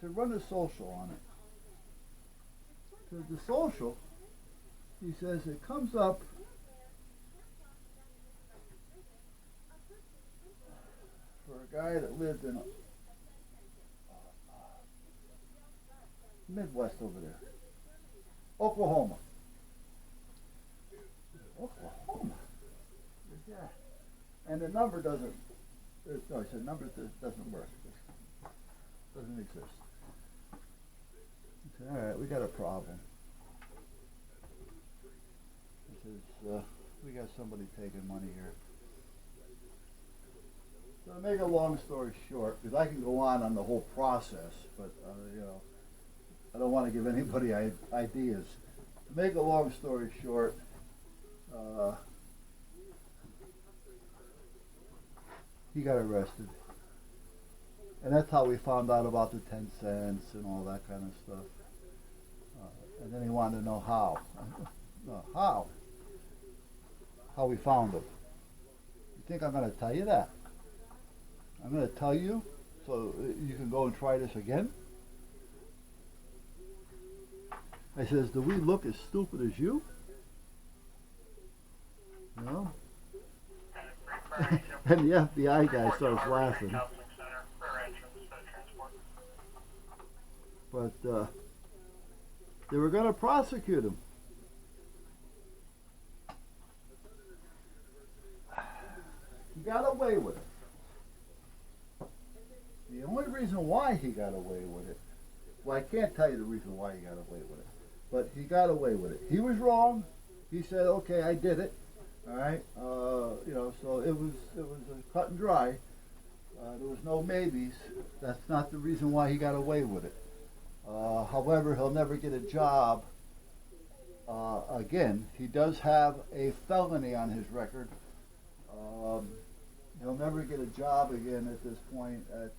to run a social on it. So the social, he says it comes up for a guy that lived in Midwest over there, Oklahoma. Oklahoma. Yeah. And the number doesn't. No, he said number doesn't work. Doesn't exist. He said, all right, we got a problem. He says, we got somebody taking money here. So to make a long story short, because I can go on the whole process, but you know, I don't want to give anybody ideas. To make a long story short, he got arrested. And that's how we found out about the 10 cents and all that kind of stuff. And then he wanted to know how. How? How we found him. You think I'm going to tell you that? I'm going to tell you so you can go and try this again? I says, do we look as stupid as you? No? And the FBI guy starts laughing. But they were going to prosecute him. He got away with it. The only reason why he got away with it, well, I can't tell you the reason why he got away with it, but he got away with it. He was wrong. He said, okay, I did it. All right, you know, so it was a cut and dry. There was no maybes. That's not the reason why he got away with it. However, he'll never get a job again. He does have a felony on his record. He'll never get a job again at this point at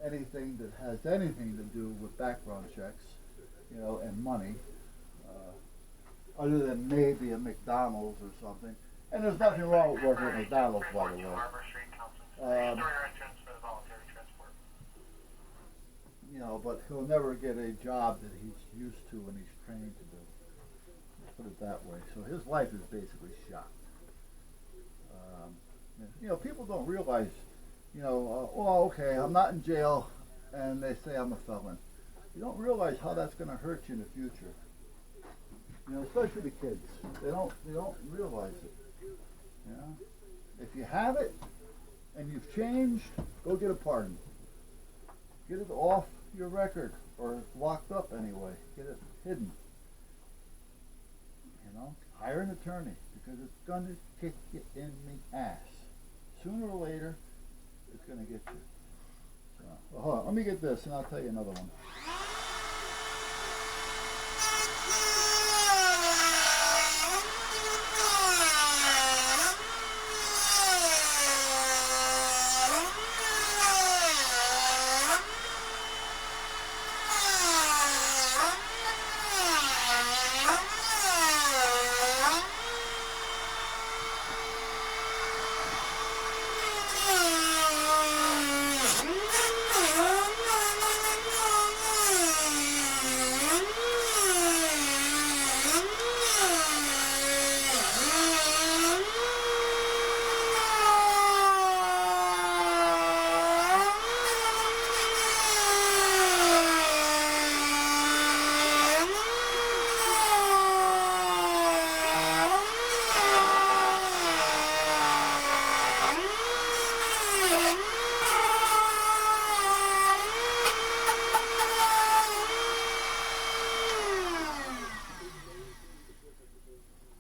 anything that has anything to do with background checks, you know, and money. Other than maybe a McDonald's or something. And there's nothing wrong with working at McDonald's, by the way. You know, but he'll never get a job that he's used to and he's trained to do. Let's put it that way. So his life is basically shot. You know, people don't realize, you know, oh, okay, I'm not in jail, and they say I'm a felon. You don't realize how that's going to hurt you in the future. You know, especially the kids. They don't realize it. You know? If you have it and you've changed, go get a pardon. Get it off your record, or locked up anyway. Get it hidden. You know? Hire an attorney, because it's gonna kick you in the ass. Sooner or later, it's gonna get you. So, well, hold on, let me get this and I'll tell you another one.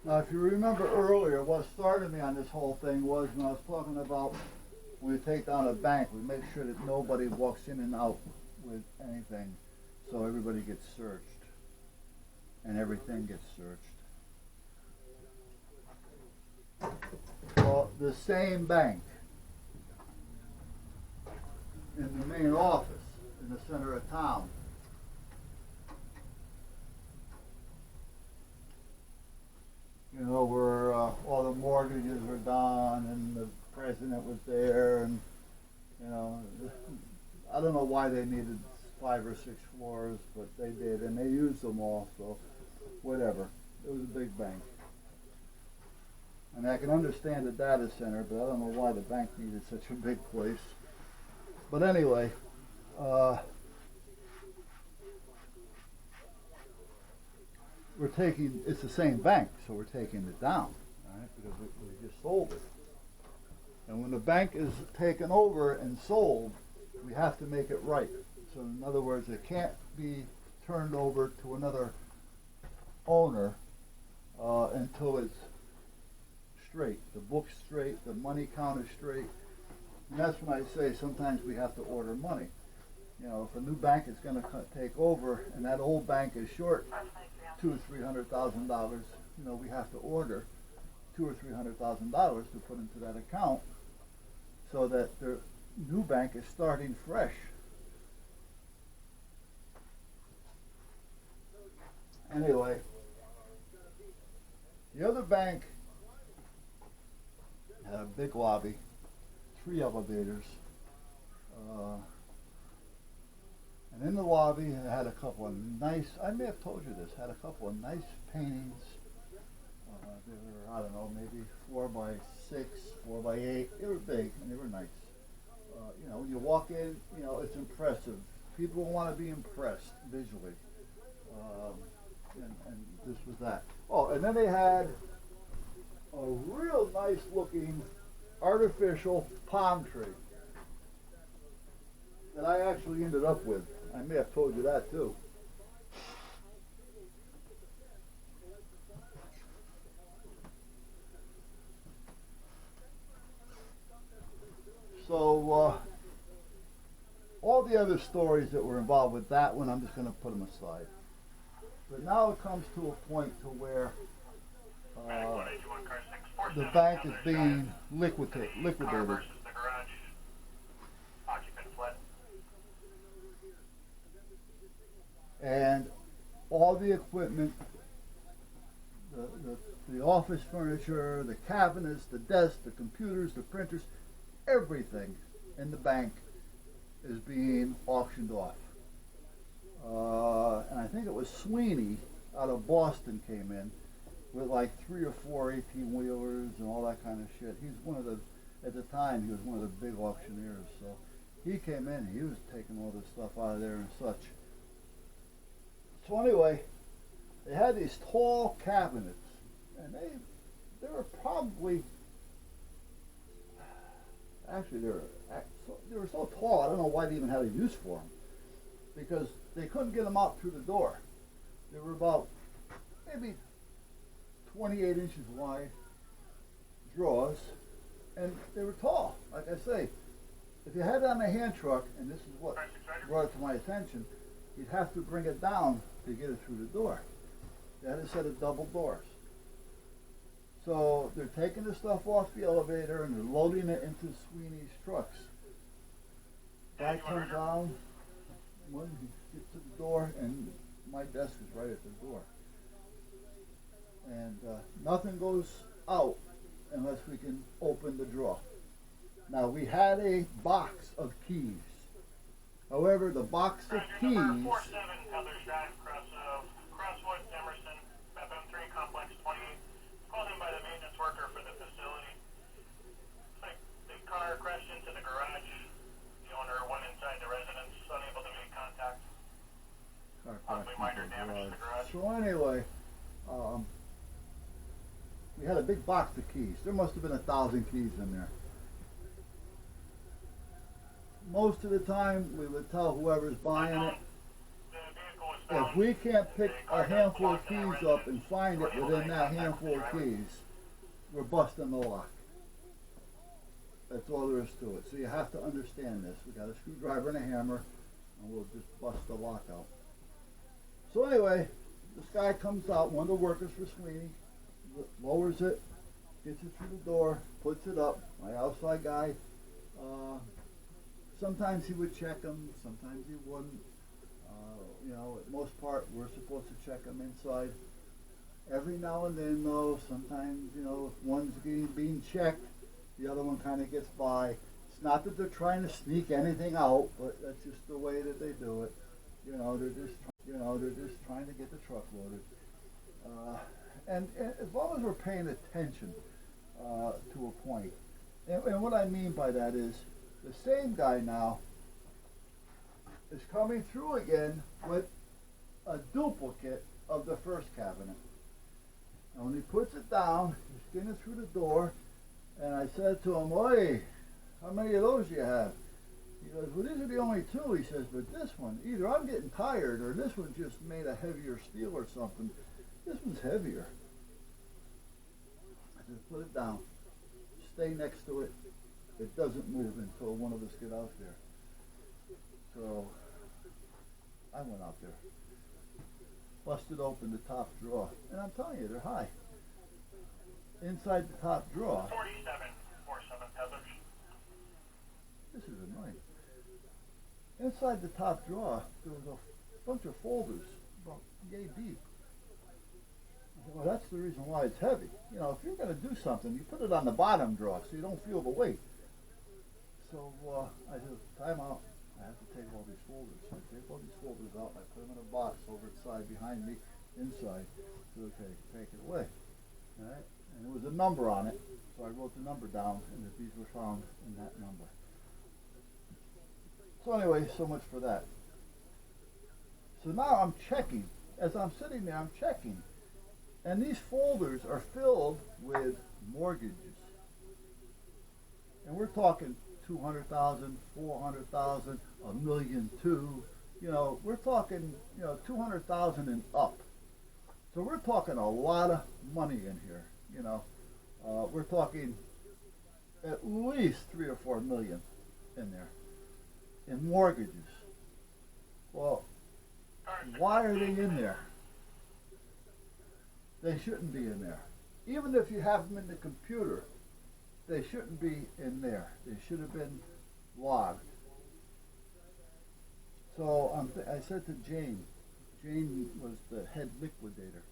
Now, if you remember earlier, what started me on this whole thing was when I was talking about when we take down a bank, we make sure that nobody walks in and out with anything, so everybody gets searched and everything gets searched. Well, the same bank in the main office in the center of town, you know, where all the mortgages were done and the president was there, and, you know, I don't know why they needed 5 or 6 floors, but they did, and they used them all, so whatever. It was a big bank. And I can understand the data center, but I don't know why the bank needed such a big place. But anyway, it's the same bank, so we're taking it down, right? Because we just sold it. And when the bank is taken over and sold, we have to make it right. So in other words, it can't be turned over to another owner until it's straight. The book's straight, the money count is straight. And that's when I say sometimes we have to order money. You know, if a new bank is going to take over and that old bank is short $200,000 or $300,000, you know, we have to order $200,000 or $300,000 to put into that account so that the new bank is starting fresh. Anyway, the other bank had a big lobby, 3 elevators, and in the lobby it had a couple of nice, I may have told you this, had a couple of nice paintings. They were, I don't know, maybe 4 by 6, 4 by 8. They were big and they were nice. You know, when you walk in, you know, it's impressive. People want to be impressed visually. And this was that. Oh, and then they had a real nice looking artificial palm tree that I actually ended up with. I may have told you that too. So all the other stories that were involved with that one, I'm just going to put them aside. But now it comes to a point to where the bank is being liquidated. And all the equipment, the office furniture, the cabinets, the desks, the computers, the printers, everything in the bank is being auctioned off. And I think it was Sweeney out of Boston came in with like 3 or 4 18-wheelers and all that kind of shit. He's one of the, at the time, he was one of the big auctioneers. So he came in, he was taking all this stuff out of there and such. So anyway, they had these tall cabinets, and they were probably, actually they were so tall, I don't know why they even had a use for them, because they couldn't get them out through the door. They were about maybe 28 inches wide, drawers, and they were tall. Like I say, if you had it on a hand truck, and this is what brought it to my attention, you'd have to bring it down to get it through the door. They had a set of double doors. So they're taking the stuff off the elevator and they're loading it into Sweeney's trucks. Guy comes down, one gets to the door, and my desk is right at the door. And nothing goes out unless we can open the drawer. Now we had a box of keys. However, the box of keys. Crosswood, Emerson, FM3 Complex 28. Called in by the maintenance worker for the facility. The car crashed into the garage. The owner went inside the residence, unable to make contact. Possibly minor damage to the garage. So anyway, we had a big box of keys. There must have been 1,000 keys in there. Most of the time, we would tell whoever's buying it, if we can't pick a handful of keys up and find it within that handful of keys, we're busting the lock. That's all there is to it. So you have to understand this. We got a screwdriver and a hammer, and we'll just bust the lock out. So anyway, this guy comes out, one of the workers for Sweeney, lowers it, gets it through the door, puts it up. My outside guy, sometimes he would check them, sometimes he wouldn't. You know, at most part, we're supposed to check them inside. Every now and then, though, sometimes, you know, if one's being checked, the other one kind of gets by. It's not that they're trying to sneak anything out, but that's just the way that they do it. they're just trying to get the truck loaded. And as long as we're paying attention to a point, and what I mean by that is the same guy now is coming through again with a duplicate of the first cabinet. And when he puts it down, he's getting it through the door, and I said to him, "Oi, how many of those do you have?" He goes, "Well, these are the only two." He says, "But this one, either I'm getting tired or this one just made a heavier steel or something. This one's heavier." I said, "Put it down. Stay next to it. It doesn't move until one of us get out there." So I went out there, busted open the top drawer, and I'm telling you, they're high. Inside the top drawer, 4747 Heather's. this is annoying. Inside the top drawer, there was a bunch of folders about yay deep. I said, "Well, that's the reason why it's heavy. You know, if you're going to do something, you put it on the bottom drawer so you don't feel the weight." So I said, "Time out. I have to take all these folders." So I take all these folders out and I put them in a box over its side behind me, inside. I said, "Okay, take it away." All right? And there was a number on it, so I wrote the number down, and that these were found in that number. So anyway, so much for that. So now I'm checking. As I'm sitting there, I'm checking. And these folders are filled with mortgages. And we're talking 200,000, 400,000, $1.2 million. You know, we're talking, 200,000 and up. So we're talking a lot of money in here. We're talking at least 3 or 4 million in there in mortgages. Well, why are they in there? They shouldn't be in there. Even if you have them in the computer, they shouldn't be in there. They should have been logged. So I said to Jane was the head liquidator.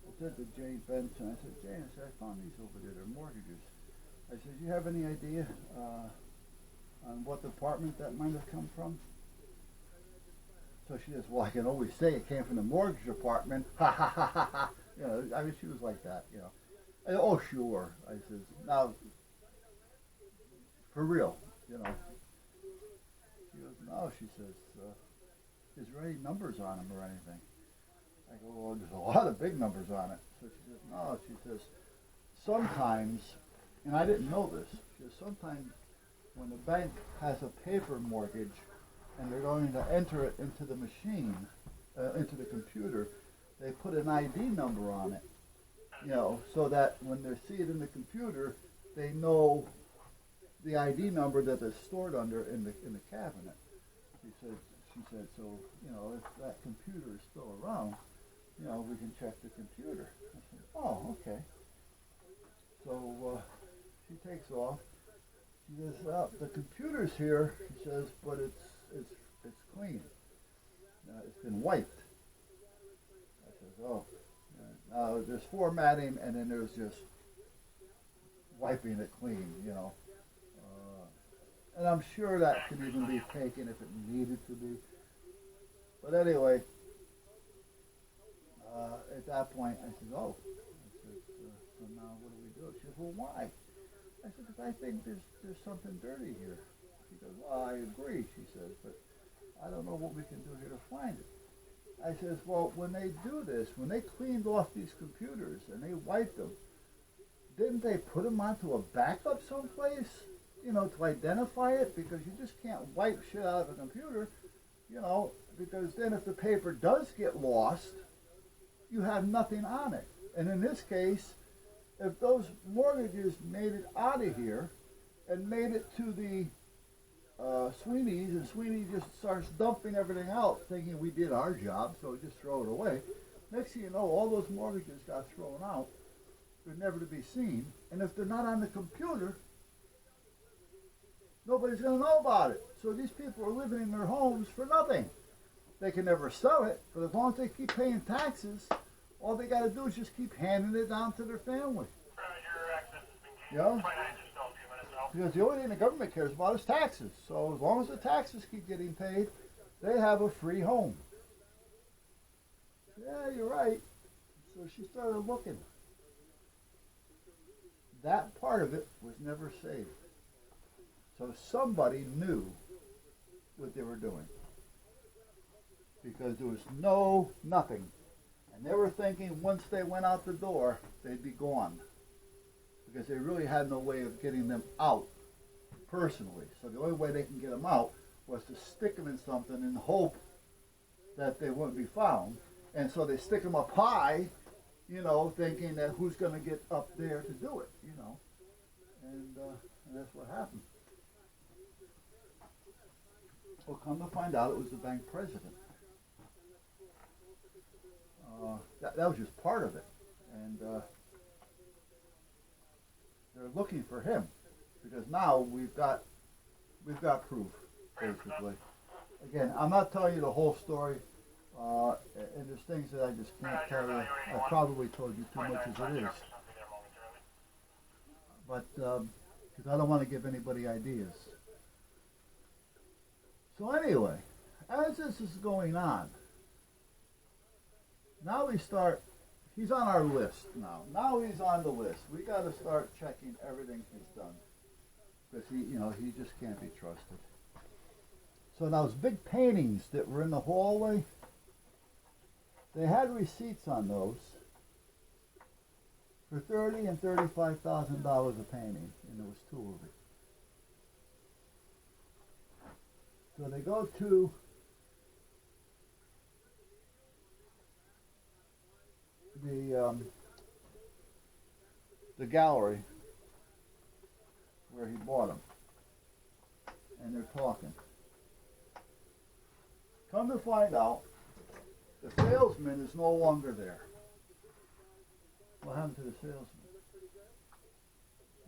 I said to Jane Benson, I said, "Jane, I found these over there, they're mortgages." I said, "You have any idea on what department that might have come from?" So she says, "Well, I can always say it came from the mortgage department." Ha ha ha ha ha. She was like that, I said, "Oh, sure." I says, "Now, for real, She goes, "No," she says, "is there any numbers on them or anything?" I go, "Well, there's a lot of big numbers on it." So she says, "No," she says, "sometimes," and I didn't know this, she says, "sometimes when the bank has a paper mortgage and they're going to enter it into the machine, into the computer, they put an ID number on it, so that when they see it in the computer, they know the ID number that it's stored under in the cabinet." She said, "So, if that computer is still around, we can check the computer." I said, "Oh, okay." So she takes off. She says, "Well, the computer's here," she says, "but it's clean. It's been wiped." I says, "Oh, there's formatting, and then there's just wiping it clean, and I'm sure that could even be taken if it needed to be. But anyway, at that point, I said, "Oh," I said, "so now what do we do?" She says, "Well, why?" I said, "Because I think there's something dirty here." She goes, "Well, I agree," she says, "but I don't know what we can do here to find it." I says, "Well, when they do this, when they cleaned off these computers and they wiped them, didn't they put them onto a backup someplace, to identify it? Because you just can't wipe shit out of a computer, because then if the paper does get lost, you have nothing on it. And in this case, if those mortgages made it out of here and made it to the Sweeney's, and Sweeney just starts dumping everything out, thinking we did our job, so just throw it away. Next thing you know, all those mortgages got thrown out. They're never to be seen. And if they're not on the computer, nobody's going to know about it. So these people are living in their homes for nothing. They can never sell it, but as long as they keep paying taxes, all they got to do is just keep handing it down to their family. Your access has been Yeah. gained. Try not just a few minutes out. Because the only thing the government cares about is taxes. So as long as the taxes keep getting paid, they have a free home. Yeah, you're right. So she started looking. That part of it was never saved. So somebody knew what they were doing because there was nothing. And they were thinking once they went out the door, they'd be gone because they really had no way of getting them out personally. So the only way they can get them out was to stick them in something and hope that they wouldn't be found. And so they stick them up high, thinking that who's going to get up there to do it, and that's what happened. Well, come to find out, it was the bank president. That was just part of it, and they're looking for him because now we've got proof, basically. Again, I'm not telling you the whole story, and there's things that I just can't tell you. I probably told you too much as it is, but because I don't want to give anybody ideas. So anyway, as this is going on, now he's on our list now. Now he's on the list. We got to start checking everything he's done because he just can't be trusted. So those big paintings that were in the hallway, they had receipts on those for $30,000 and $35,000 a painting, and there was two of it. So they go to the gallery where he bought them, and they're talking. Come to find out, the salesman is no longer there. What happened to the salesman?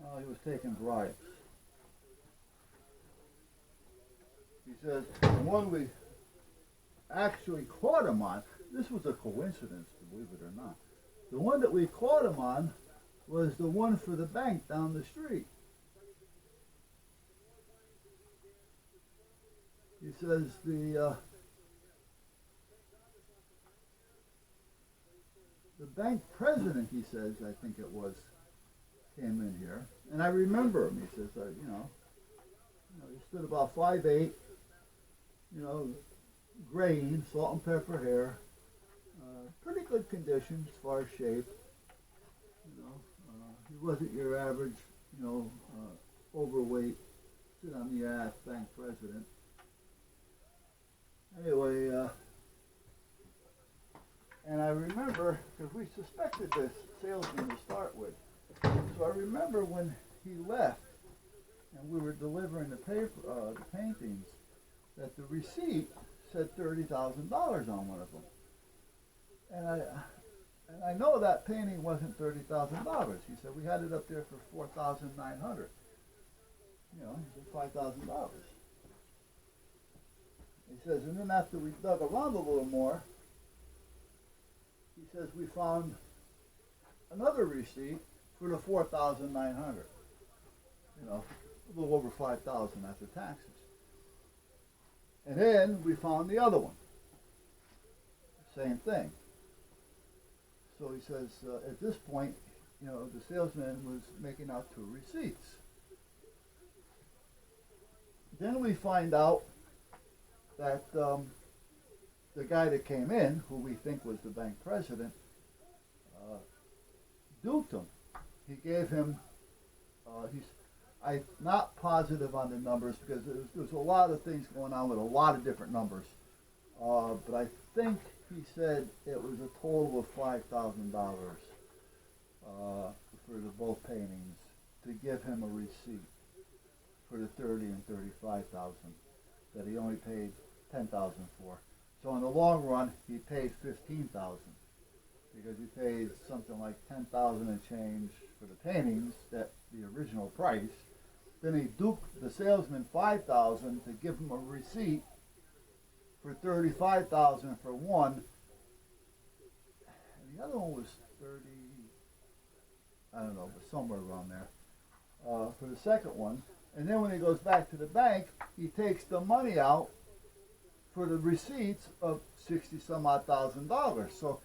Oh, he was taking bribes. He says, the one we actually caught him on, this was a coincidence, believe it or not. The one that we caught him on was the one for the bank down the street. He says the bank president, he says, I think it was, came in here. And I remember him. He says, he stood about 5'8", graying, salt and pepper hair, pretty good condition as far as shape. He wasn't your average, overweight, sit on the ass bank president. Anyway, and I remember, because we suspected this salesman to start with, so I remember when he left and we were delivering the paintings, that the receipt said $30,000 on one of them. And I know that painting wasn't $30,000. He said we had it up there for $4,900. He said $5,000. He says, and then after we dug around a little more, he says we found another receipt for the $4,900. A little over $5,000 after taxes. And then we found the other one. Same thing. So he says, at this point, the salesman was making out two receipts. Then we find out that the guy that came in, who we think was the bank president, duped him. He gave him, I'm not positive on the numbers because there's a lot of things going on with a lot of different numbers. But I think he said it was a total of $5,000 for the both paintings to give him a receipt for the $30,000 and $35,000 that he only paid $10,000 for. So in the long run, he paid $15,000 because he paid something like $10,000 and change for the paintings, that the original price. Then he duped the salesman $5,000 to give him a receipt for $35,000 for one. And the other one was 30, I don't know, but somewhere around there, for the second one. And then when he goes back to the bank, he takes the money out for the receipts of 60 some odd $1,000. So